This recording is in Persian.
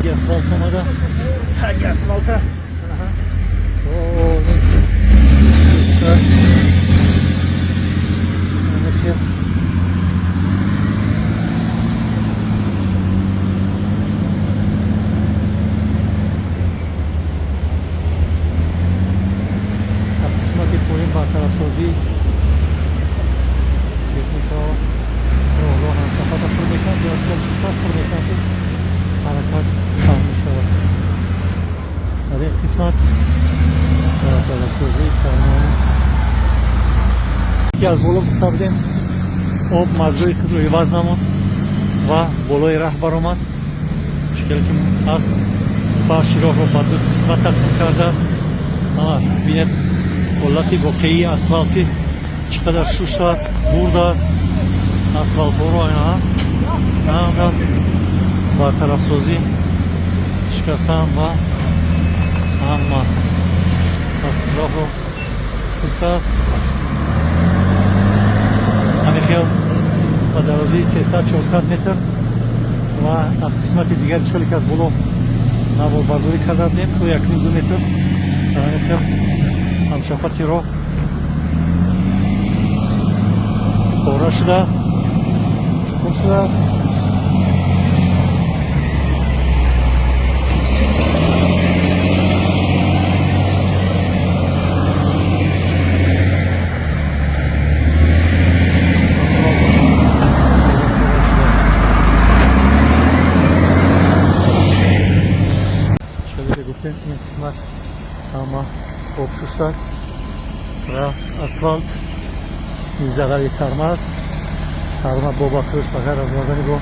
Tagi asfalt olmadı. Tagi asfalta. Oo, süper. Peki. قسمت پایین برطرف‌سازی تکنیک‌ها راه همسفر پر میکنند یا سال 6 پر میکنند حرکت سهم میشود. در این قسمت برطرف‌سازی فرمان یکی از بالا گفته بودیم آب مجروی که روی وزن نمود و بالای ره برآمد. مشکلی که هست فرش راه رو به دو قسمت تقسیم کرده است. ببینید حالت واقعی اسفالتی چقدر شسته است، برده است. اسفالت ها رو اینا برطرف سازی شکستن و اما راه رو شسته است. همین خیال با درازی 300-400 متر و از قسمت دیگر مشکلی که از بالا نوار برداری کرده بودیم تو 1.5-2 متر در همین خیال همشفتی را پاره شده است، چکون شده است. شده گفتیم این قسمت اما خوب شسته است و اسفالت این زغل کرمه است. تقریبا با بخشش بغیر از مردنی با